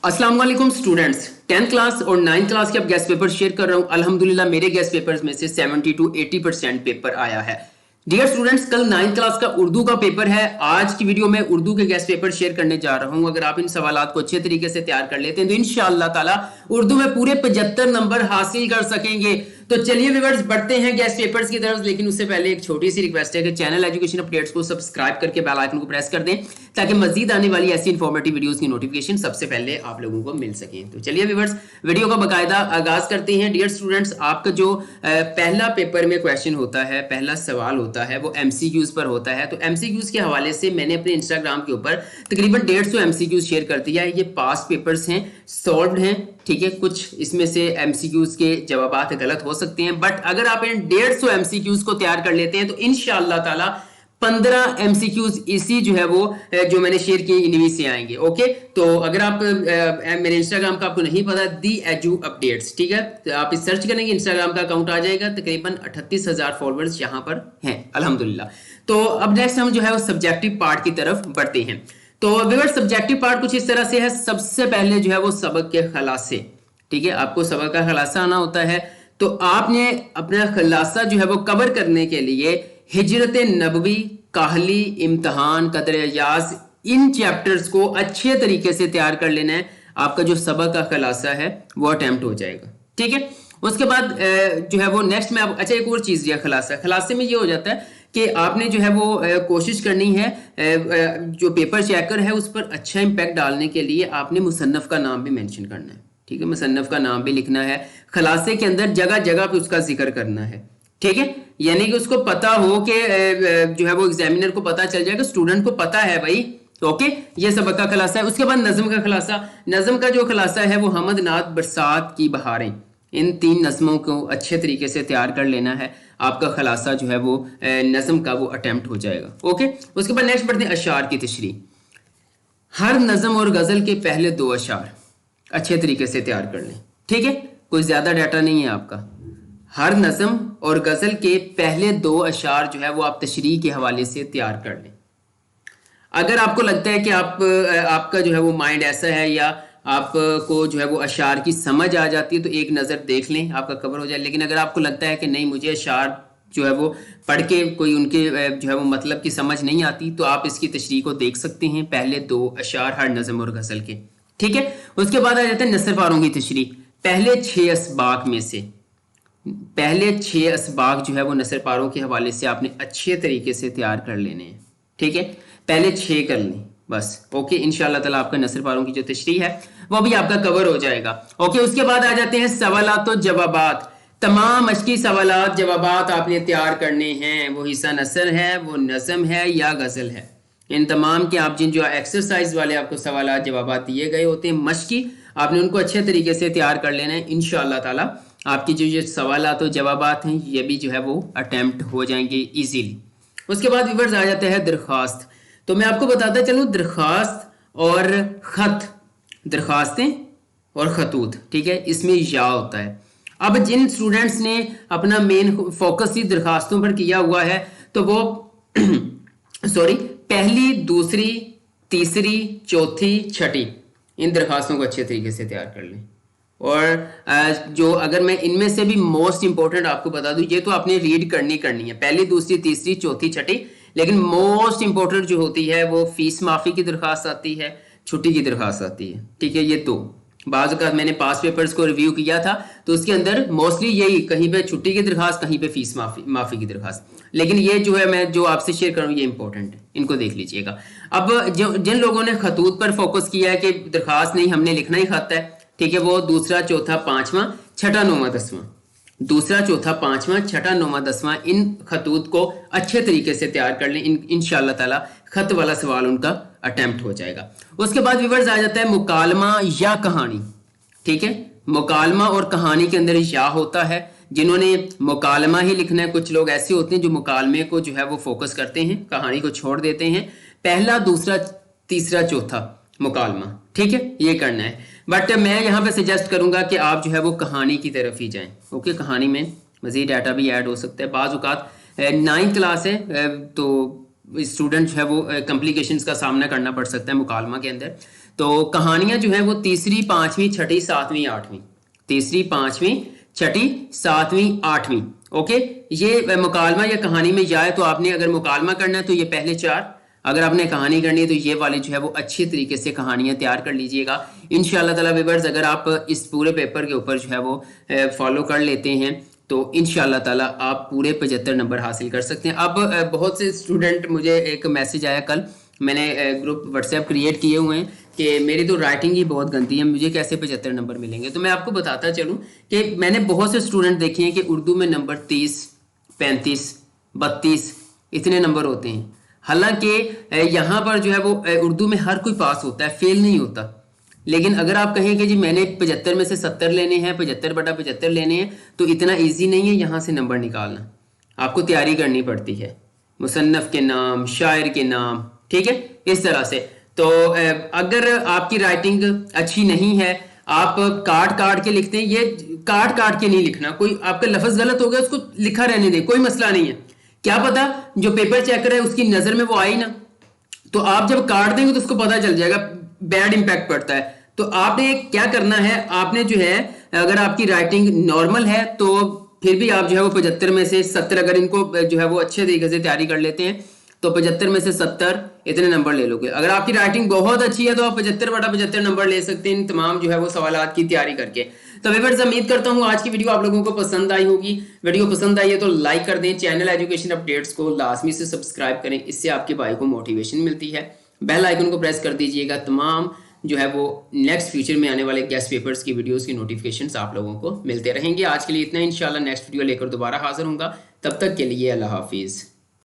अस्सलाम वालेकुम students. 10th class और 9th क्लास के अब गेस्ट पेपर शेयर कर रहा हूं। अल्हम्दुलिल्लाह मेरे गेस्ट पेपर्स में से 70 to 80% पेपर आया है। डियर स्टूडेंट्स, कल 9th क्लास का उर्दू का पेपर है। आज की वीडियो में उर्दू के गेस्ट पेपर शेयर करने जा रहा हूं। अगर आप इन सवालात को अच्छे तरीके से तैयार कर लेते हैं तो इंशाअल्लाह ताला उर्दू में पूरे 75 नंबर हासिल कर सकेंगे। तो चलिए व्यूअर्स, बढ़ते हैं गेस्ट पेपर्स की तरफ। लेकिन उससे पहले एक छोटी सी रिक्वेस्ट है कि चैनल एजुकेशन अपडेट्स को सब्सक्राइब करके बेल आइकन को प्रेस कर दें ताकि मजीद आने वाली ऐसी इंफॉर्मेटिव वीडियोस की नोटिफिकेशन सबसे पहले आप लोगों को मिल सके। तो चलिए व्यूअर्स, वीडियो का बाकायदा आगाज करते हैं। डियर स्टूडेंट्स, आपका जो पहला पेपर में क्वेश्चन होता है, पहला सवाल होता है, वो एमसीक्यूज पर होता है। तो एमसीक्यूज के हवाले से मैंने अपने इंस्टाग्राम के ऊपर तकरीबन 150 एमसीक्यूज शेयर कर दिया है। ये पास्ट पेपर्स हैं, सॉल्व्ड हैं, ठीक है। कुछ इसमें से एमसीक्यूज के जवाबात गलत हो सकते हैं, बट अगर आप इन 150 एमसीक्यूज को तैयार कर लेते हैं तो इंशाअल्लाह ताला 15 एमसीक्यूज इसी जो है वो जो मैंने शेयर किए इन्हीं से आएंगे। ओके, तो अगर आप मेरे इंस्टाग्राम का आपको नहीं पता, दी एजू अपडेट्स, ठीक है, तो आप इस सर्च करेंगे, इंस्टाग्राम का अकाउंट आ जाएगा। तकरीबन 38,000 फॉलोअर्स यहाँ पर हैं अल्हम्दुलिल्लाह। तो अब नेक्स्ट हम जो है वो सब्जेक्टिव पार्ट की तरफ बढ़ते हैं। तो व्यूअर्स, सब्जेक्टिव पार्ट कुछ इस तरह से है। सबसे पहले जो है वो सबक के खलासे, ठीक है, आपको सबक का खलासा आना होता है। तो आपने अपना खलासा जो है वो कवर करने के लिए हिजरत नबवी, काहली, इम्तहान, कदर यास, इन चैप्टर्स को अच्छे तरीके से तैयार कर लेना है। आपका जो सबक का खलासा है वो अटेम्प्ट हो जाएगा, ठीक है। उसके बाद जो है वो नेक्स्ट में आप, अच्छा एक और चीज़ दिया खलासे में ये हो जाता है कि आपने जो है वो कोशिश करनी है, जो पेपर चेकर है उस पर अच्छा इम्पैक्ट डालने के लिए आपने मुसन्नफ़ का नाम भी मेंशन करना है, ठीक है। मुसन्नफ़ का नाम भी लिखना है, खलासे के अंदर जगह जगह पे उसका जिक्र करना है, ठीक है। यानी कि उसको पता हो कि जो है वो एग्जामिनर को पता चल जाएगा, स्टूडेंट को पता है भाई। ओके, ये सबक का खलासा है। उसके बाद नज़म का खलासा। नज़म का जो खलासा है वो हमद, नात, बरसात की बहारें, इन 3 नज़मों को अच्छे तरीके से तैयार कर लेना है। आपका खलासा जो है वो नज़म का वो अटेम्प्ट हो जाएगा। ओके, उसके बाद नेक्स्ट बढ़ते हैं अशार की तशरीह। हर नज़म और गज़ल के पहले 2 अशार अच्छे तरीके से तैयार कर लें, ठीक है। कोई ज़्यादा डाटा नहीं है आपका। हर नज़म और गज़ल के पहले 2 अशार जो है वो आप तशरीह के हवाले से तैयार कर लें। अगर आपको लगता है कि आपका जो है वो माइंड ऐसा है या आपको जो है वो अशार की समझ आ जाती है तो एक नज़र देख लें, आपका कवर हो जाए। लेकिन अगर आपको लगता है कि नहीं, मुझे अशार जो है वो पढ़ के कोई उनके जो है वो मतलब की समझ नहीं आती, तो आप इसकी तशरीह को देख सकते हैं, पहले 2 अशार हर नज़म और गज़ल के, ठीक है। उसके बाद आ जाता है नसर पारों की तशरीह। पहले 6 असबाक में से पहले 6 असबाक जो है वो नसर पारों के हवाले से आपने अच्छे तरीके से तैयार कर लेने हैं, ठीक है। पहले 6 कर लें बस। ओके, इंशाल्लाह ताला आपका नसर पारों की जो तशरीह है वो भी आपका कवर हो जाएगा। ओके, उसके बाद आ जाते हैं सवालात और जवाबात। तमाम मशकी सवालात जवाबात आपने तैयार करने हैं। वो हिस्सा नसर है, वो नज़म है या गज़ल है, इन तमाम के आप जिन जो एक्सरसाइज वाले आपको सवालात जवाबात दिए गए होते हैं मशकी, आपने उनको अच्छे तरीके से तैयार कर लेना है। इंशाअल्लाह ताला आपकी जो ये सवालात और जवाबात हैं ये भी जो है वो अटैम्प्ट हो जाएंगे इजीली। उसके बाद व्यूअर्स आ जाता है दरख्वास्त। तो मैं आपको बताता चलूँ, दरख्वास्त और ख़त, दरख्वास्तें और खतूत, ठीक है, इसमें या होता है। अब जिन स्टूडेंट्स ने अपना मेन फोकस ही दरख्वास्तों पर किया हुआ है तो वो सॉरी, पहली, दूसरी, तीसरी, चौथी, छठी, इन दरख्वास्तों को अच्छे तरीके से तैयार कर लें। और जो अगर मैं इनमें से भी मोस्ट इंपॉर्टेंट आपको बता दूं, ये तो आपने रीड करनी है, पहली, दूसरी, तीसरी, चौथी, छठी। लेकिन मोस्ट इंपॉर्टेंट जो होती है वो फीस माफ़ी की दरख्वास्त आती है, छुट्टी की दरख्वास्त आती है, ठीक है। ये तो बाज़ औक़ात मैंने पास पेपर्स को रिव्यू किया था तो उसके अंदर मोस्टली यही, कहीं पे छुट्टी की दरख्वास्त, कहीं पे फीस माफ़ी की दरख्वास्त। लेकिन ये जो है मैं जो आपसे शेयर करूँ ये इंपॉर्टेंट है, इनको देख लीजिएगा। अब जिन लोगों ने खतूत पर फोकस किया है कि दरख्वास्त नहीं, हमने लिखना ही खत है, ठीक है, वो दूसरा, चौथा, पांचवा, छठा, नौवां, दसवां, दूसरा, चौथा, पांचवा, छठा, नौवां, दसवां, इन खतूत को अच्छे तरीके से तैयार कर लें। इंशाअल्लाह ताला खत वाला सवाल उनका अटेम्प्ट हो जाएगा। उसके बाद व्यूअर्स आ जाता है मुकालमा या कहानी, ठीक है। मुकालमा और कहानी के अंदर या होता है। जिन्होंने मुकालमा ही लिखना है, कुछ लोग ऐसे होते हैं जो मुकालमे को जो है वो फोकस करते हैं, कहानी को छोड़ देते हैं। पहला, दूसरा, तीसरा, चौथा मुकालमा, ठीक है, ये करना है। बट मैं यहाँ पे सजेस्ट करूंगा कि आप जो है वो कहानी की तरफ ही जाएं। ओके, कहानी में मजीद डाटा भी ऐड हो सकता है। बाज़ औक़ात 9th क्लास है तो स्टूडेंट जो है वो कॉम्प्लिकेशंस का सामना करना पड़ सकता है मुकालमा के अंदर। तो कहानियां जो है वो तीसरी, पांचवी, छठी, सातवीं, आठवीं, तीसरी, पांचवीं, छठी, सातवीं, आठवीं। ओके, ये मुकालमा या कहानी में या है, तो आपने अगर मुकालमा करना है तो ये पहले चार, अगर आपने कहानी करनी है तो ये वाली जो है वो अच्छे तरीके से कहानियां तैयार कर लीजिएगा। इंशाल्लाह ताला व्यूअर्स, अगर आप इस पूरे पेपर के ऊपर जो है वो फॉलो कर लेते हैं तो इंशाल्लाह ताला आप पूरे 75 नंबर हासिल कर सकते हैं। अब बहुत से स्टूडेंट, मुझे एक मैसेज आया कल, मैंने ग्रुप व्हाट्सएप क्रिएट किए हुए हैं कि मेरी तो राइटिंग ही बहुत गंदी है, मुझे कैसे 75 नंबर मिलेंगे। तो मैं आपको बताता चलूँ कि मैंने बहुत से स्टूडेंट देखे हैं कि उर्दू में नंबर 30, 35, 32 इतने नंबर होते हैं। हालांकि यहाँ पर जो है वो उर्दू में हर कोई पास होता है, फेल नहीं होता। लेकिन अगर आप कहें कि जी मैंने 75 में से 70 लेने हैं, 75/75 लेने हैं, तो इतना ईजी नहीं है यहाँ से नंबर निकालना, आपको तैयारी करनी पड़ती है, मुसन्नफ के नाम, शायर के नाम, ठीक है, इस तरह से। तो अगर आपकी राइटिंग अच्छी नहीं है, आप काट काट के लिखते हैं, ये काट काट के नहीं लिखना, कोई आपका लफ्ज गलत हो गया उसको लिखा रहने दे, कोई मसला नहीं है। क्या पता जो पेपर चेकर है उसकी नजर में वो आई ना, तो आप जब काट देंगे तो उसको पता चल जाएगा, बैड इंपैक्ट पड़ता है। तो आपने क्या करना है, आपने जो है अगर आपकी राइटिंग नॉर्मल है तो फिर भी आप जो है वो 75 में से 70, अगर इनको जो है वो अच्छे तरीके से तैयारी कर लेते हैं तो 75 में से 70 इतने नंबर ले लोगे। अगर आपकी राइटिंग बहुत अच्छी है तो आप 75/75 नंबर ले सकते हैं इन तमाम जो है वो सवालात की तैयारी करके। तो व्यूअर्स, उम्मीद करता हूँ आज की वीडियो आप लोगों को पसंद आई होगी। वीडियो पसंद आई है तो लाइक कर दें, चैनल एजुकेशन अपडेट्स को लाजमी से सब्सक्राइब करें, इससे आपके भाई को मोटिवेशन मिलती है। बेल आइकन को प्रेस कर दीजिएगा, तमाम जो है वो नेक्स्ट फ्यूचर में आने वाले गेस्ट पेपर्स की वीडियोस की नोटिफिकेशंस आप लोगों को मिलते रहेंगे। आज के लिए इतना, इंशाल्लाह नेक्स्ट वीडियो लेकर दोबारा हाजिर होऊंगा, तब तक के लिए अल्लाह हाफिज़।